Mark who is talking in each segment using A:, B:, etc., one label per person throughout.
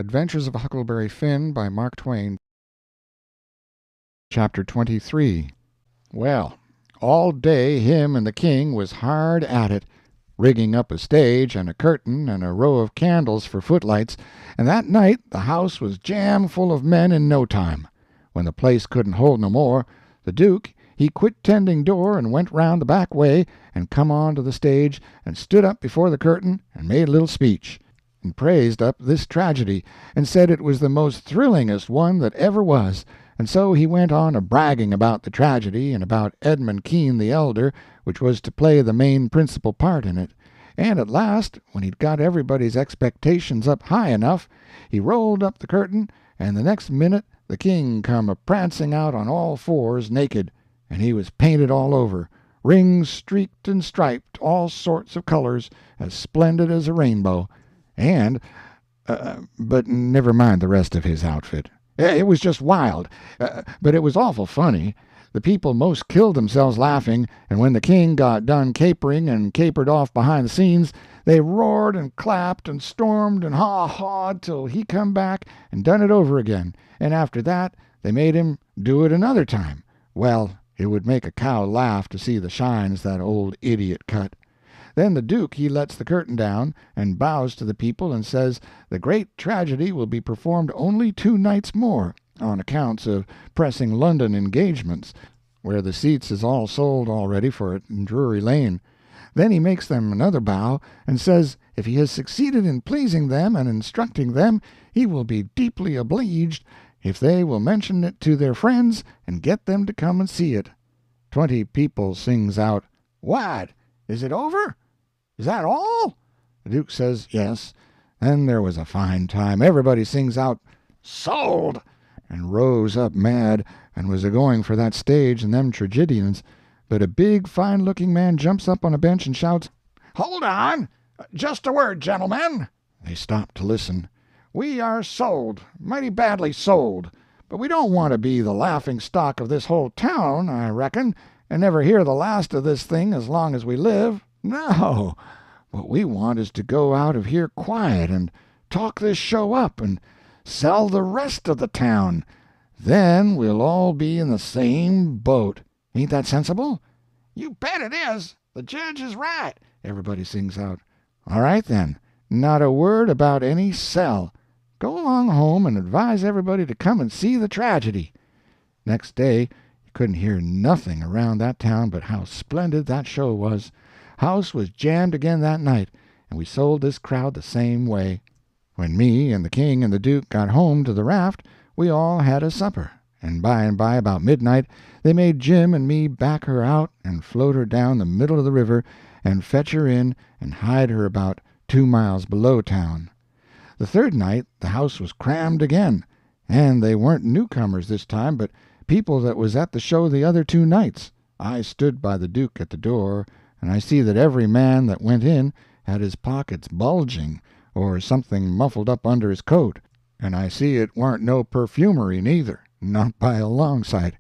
A: Adventures of Huckleberry Finn by Mark Twain. Chapter 23. Well, all day him and the king was hard at it, rigging up a stage and a curtain and a row of candles for footlights, and that night the house was jam full of men in no time. When the place couldn't hold no more, the Duke he quit tending door and went round the back way and come on to the stage and stood up before the curtain and made a little speech, and praised up this tragedy, and said it was the most thrillingest one that ever was, and so he went on a bragging about the tragedy and about Edmund Kean the elder, which was to play the main principal part in it, and at last, when he'd got everybody's expectations up high enough, he rolled up the curtain, and the next minute the king come a-prancing out on all fours naked, and he was painted all over, rings streaked and striped, all sorts of colors, as splendid as a rainbow. But never mind the rest of his outfit. It was just wild, but it was awful funny. The people most killed themselves laughing, and when the king got done capering and capered off behind the scenes, they roared and clapped and stormed and haw-hawed till he come back and done it over again, and after that they made him do it another time. Well, it would make a cow laugh to see the shines that old idiot cut. Then the Duke he lets the curtain down, and bows to the people, and says the great tragedy will be performed only 2 nights more, on accounts of pressing London engagements, where the seats is all sold already for it in Drury Lane. Then he makes them another bow, and says if he has succeeded in pleasing them and instructing them, he will be deeply obleeged if they will mention it to their friends and get them to come and see it. 20 people sings out, "What? Is it over? Is that all?" The Duke says yes. Then there was a fine time. Everybody sings out, "Sold!" and rose up mad, and was a-going for that stage and them tragedians. But a big, fine-looking man jumps up on a bench and shouts, "Hold on! Just a word, gentlemen." They stop to listen. "We are sold, mighty badly sold, but we don't want to be the laughing-stock of this whole town, I reckon, and never hear the last of this thing as long as we live. No, what we want is to go out of here quiet and talk this show up and sell the rest of the town. Then we'll all be in the same boat. Ain't that sensible?" "You bet it is. The judge is right," everybody sings out. "All right, then. Not a word about any sell. Go along home and advise everybody to come and see the tragedy." Next day you couldn't hear nothing around that town but how splendid that show was. House was jammed again that night, and we sold this crowd the same way. When me and the king and the Duke got home to the raft, we all had a supper, and by about midnight they made Jim and me back her out and float her down the middle of the river and fetch her in and hide her about 2 miles below town. The third night the house was crammed again, and they weren't newcomers this time, but people that was at the show the other 2 nights. I stood by the Duke at the door, and I see that every man that went in had his pockets bulging, or something muffled up under his coat, and I see it warn't no perfumery neither, not by a long sight.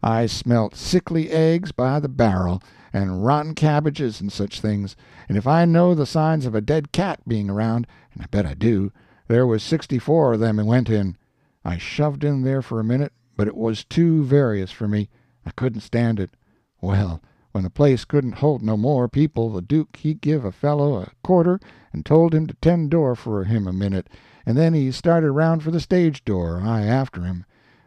A: I smelt sickly eggs by the barrel, and rotten cabbages and such things, and if I know the signs of a dead cat being around, and I bet I do, there was 64 of them went in. I shoved in there for a minute, but it was too various for me. I couldn't stand it. Well, when the place couldn't hold no more people, the Duke he give a fellow a quarter and told him to tend door for him a minute, and then he started round for the stage door, I after him.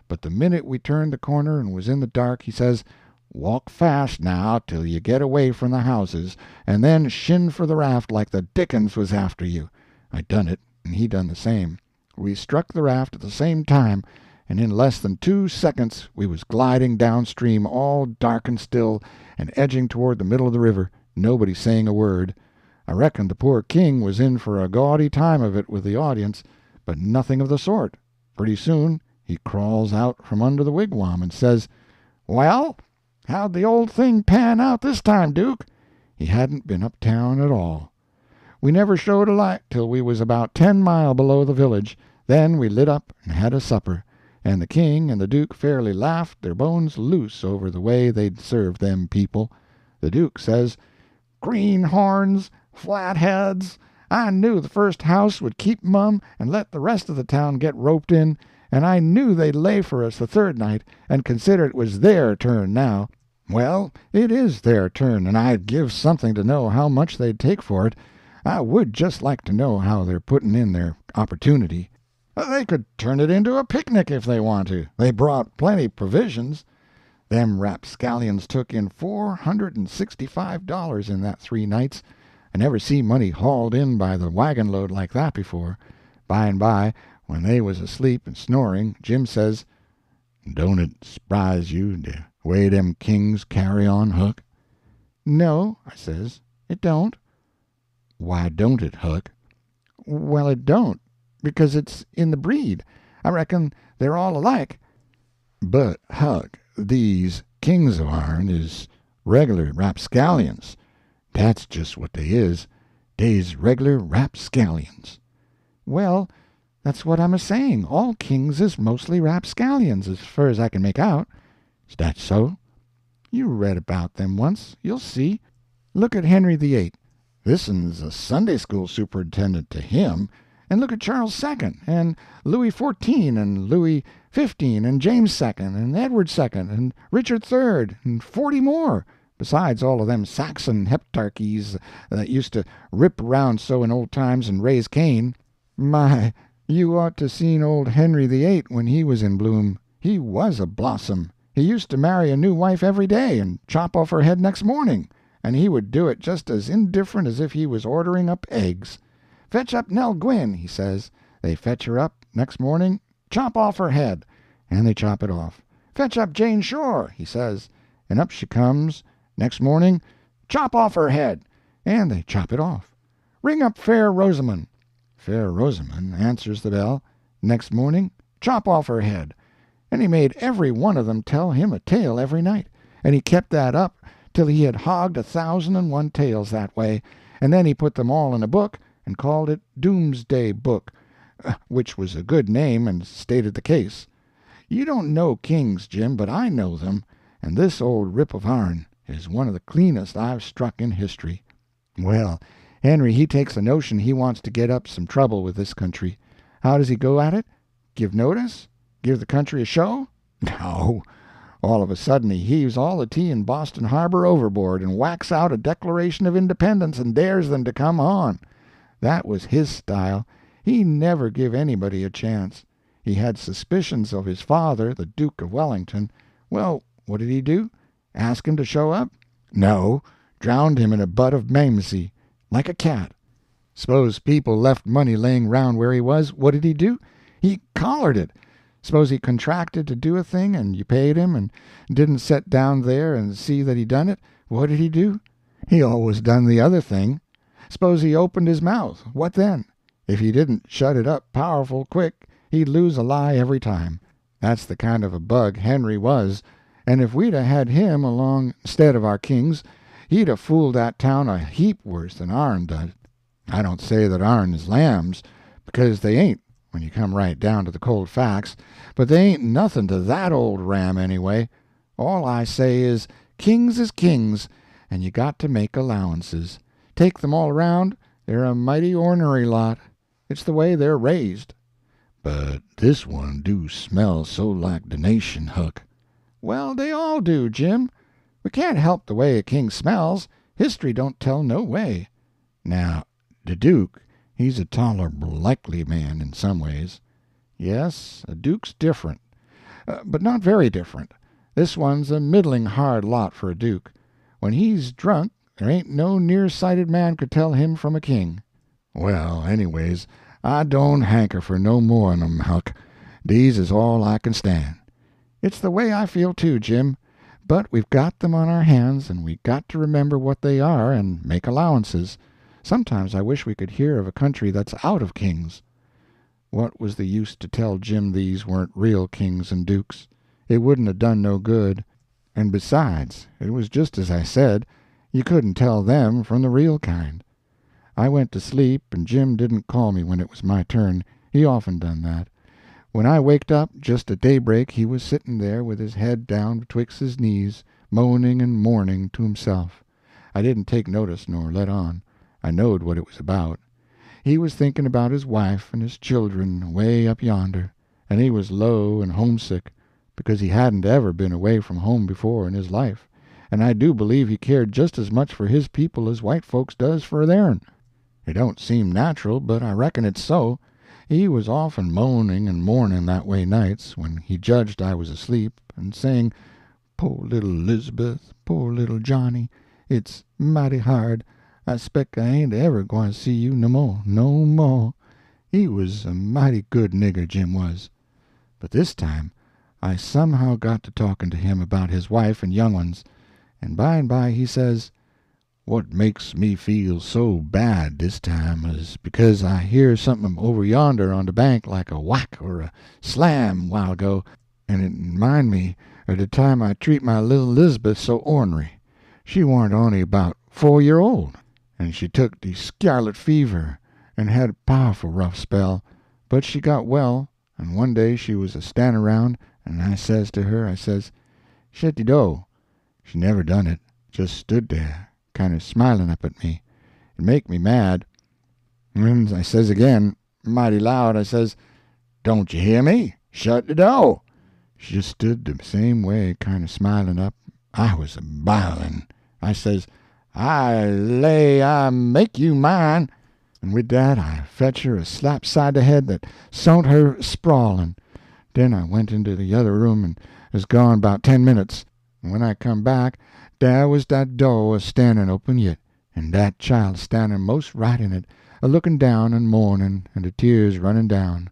A: But the minute we turned the corner and was in the dark, he says, "Walk fast now till you get away from the houses, and then shin for the raft like the dickens was after you." I done it, and he done the same. We struck the raft at the same time, and in less than 2 seconds we was gliding downstream, all dark and still, and edging toward the middle of the river, nobody saying a word. I reckon the poor king was in for a gaudy time of it with the audience, but nothing of the sort. Pretty soon he crawls out from under the wigwam and says, "Well, how'd the old thing pan out this time, Duke?" He hadn't been uptown at all. We never showed a light till we was about 10 mile below the village. Then we lit up and had a supper, and the king and the Duke fairly laughed their bones loose over the way they'd served them people. The Duke says, "Greenhorns, flatheads, I knew the first house would keep mum and let the rest of the town get roped in, and I knew they'd lay for us the third night, and consider it was their turn now. Well, it is their turn, and I'd give something to know how much they'd take for it. I would just like to know how they're putting in their opportunity. They could turn it into a picnic if they want to. They brought plenty provisions. Them rapscallions took in $465 in that 3 nights. I never see money hauled in by the wagon load like that before. By and by, when they was asleep and snoring, Jim says, "Don't it s'prise you the way them kings carry on, Huck?" "No," I says, "it don't." "Why don't it, Huck?" "Well, it don't, because it's in the breed. I reckon they're all alike." "But, Huck, these kings of ourn is reg'lar rapscallions. That's just what they is. Dey's reg'lar rapscallions." "Well, that's what I'm a-saying. All kings is mostly rapscallions, as fur as I can make out." "Is that so?" "You read about them once. You'll see. Look at Henry VIII. This un's a Sunday school superintendent to him. And look at Charles II, and Louis XIV, and Louis XV, and James II, and Edward II, and Richard III, and 40 more, besides all of them Saxon heptarchies that used to rip around so in old times and raise Cain. My, you ought to seen old Henry VIII when he was in bloom. He was a blossom. He used to marry a new wife every day and chop off her head next morning, and he would do it just as indifferent as if he was ordering up eggs. 'Fetch up Nell Gwynn,' he says. They fetch her up next morning, chop off her head, and they chop it off. 'Fetch up Jane Shore,' he says, and up she comes next morning, chop off her head, and they chop it off. 'Ring up Fair Rosamond.' Fair Rosamond answers the bell. Next morning, chop off her head. And he made every one of them tell him a tale every night, and he kept that up till he had hogged 1,001 tales that way, and then he put them all in a book and called it Doomsday Book, which was a good name and stated the case. You don't know kings, Jim, but I know them, and this old rip of ourn is one of the cleanest I've struck in history. Well, Henry, he takes a notion he wants to get up some trouble with this country. How does he go at it? Give notice? Give the country a show? No. All of a sudden he heaves all the tea in Boston Harbor overboard and whacks out a Declaration of Independence and dares them to come on. That was his style. He never give anybody a chance. He had suspicions of his father, the Duke of Wellington. Well, what did he do? Ask him to show up? No. Drowned him in a butt of Mamsie, like a cat. Suppose people left money laying round where he was, what did he do? He collared it. Suppose he contracted to do a thing, and you paid him, and didn't set down there and see that he done it, what did he do? He always done the other thing. Suppose he opened his mouth, what then? If he didn't shut it up powerful quick, he'd lose a lie every time. That's the kind of a bug Henry was, and if we'd 'a' had him along instead of our kings, he'd 'a' fooled that town a heap worse than ourn done. I don't say that ourn is lambs, because they ain't, when you come right down to the cold facts, but they ain't nothing to that old ram anyway. All I say is kings, and you got to make allowances. Take them all around, they're a mighty ornery lot. It's the way they're raised." "But this one do smell so like the nation, Huck." "Well, they all do, Jim. We can't help the way a king smells. History don't tell no way." "Now, the Duke, he's a tolerable likely man in some ways." "Yes, a duke's different, but not very different. This one's a middling hard lot for a duke. When he's drunk, there ain't no near-sighted man could tell him from a king." "Well, anyways, I don't hanker for no more on 'em, Huck. These is all I can stand." "It's the way I feel too, Jim. But we've got them on our hands, and we got to remember what they are and make allowances. Sometimes I wish we could hear of a country that's out of kings." What was the use to tell Jim these weren't real kings and dukes? It wouldn't have done no good. And besides, it was just as I said, you couldn't tell them from the real kind. I went to sleep, and Jim didn't call me when it was my turn. He often done that. When I waked up, just at daybreak, he was sitting there with his head down betwixt his knees, moaning and mourning to himself. I didn't take notice nor let on. I knowed what it was about. He was thinking about his wife and his children away up yonder, and he was low and homesick, because he hadn't ever been away from home before in his life, and I do believe he cared just as much for his people as white folks does for theirn. It don't seem natural, but I reckon it's so. He was often moaning and mourning that way nights, when he judged I was asleep, and saying, "Poor little Elizabeth, poor little Johnny, it's mighty hard. I speck I ain't ever gwine to see you no more, no more." He was a mighty good nigger, Jim was. But this time I somehow got to talking to him about his wife and young ones, and by he says, "What makes me feel so bad this time is because I hear something over yonder on the bank like a whack or a slam while ago, and it remind me of the time I treat my little Elizabeth so ornery. She warn't only about 4 year old, and she took the scarlet fever and had a powerful rough spell, but she got well, and one day she was a-standing around, and I says to her, I says, 'Shet the door.' She never done it, just stood there, kind of smiling up at me. It make me mad. And I says again, mighty loud, I says, 'Don't you hear me? Shut the door.' She just stood the same way, kind of smiling up. I was a-bilin'. I says, 'I lay I make you mine.' And with that I fetch her a slap side the head that sont her sprawling. Then I went into the other room and was gone about 10 minutes. And when I come back, there was that door a-standing open yet, and that child standing most right in it, a-looking down and mourning, and the tears running down.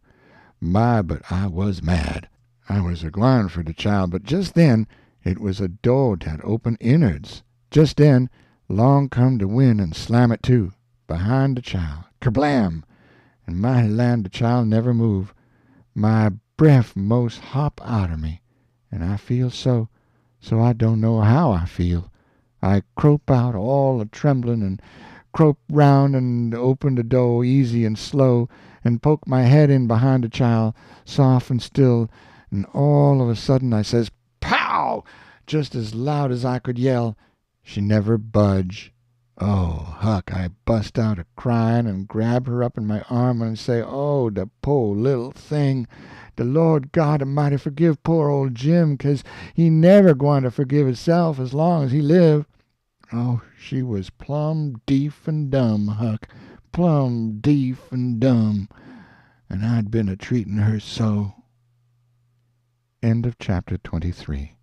A: My, but I was mad. I was a-gwine for the child, but just then it was a door that opened innards. Just then, along come the wind and slam it to, behind the child, kerblam! And my land, the child never move. My breath most hop out of me, and I feel so I don't know how I feel. I crope out all a-trembling, and crope round and open the door easy and slow, and poke my head in behind the child, soft and still, and all of a sudden I says, "Pow!" just as loud as I could yell. She never budge. Oh, Huck, I bust out a-crying and grab her up in my arm and say, "Oh, the po' little thing! The Lord God A'mighty forgive poor old Jim, 'cause he never gwine to forgive hisself as long as he live." Oh, she was plumb deef and dumb, Huck, plumb deef and dumb, and I'd been a-treating her so. End of chapter 23.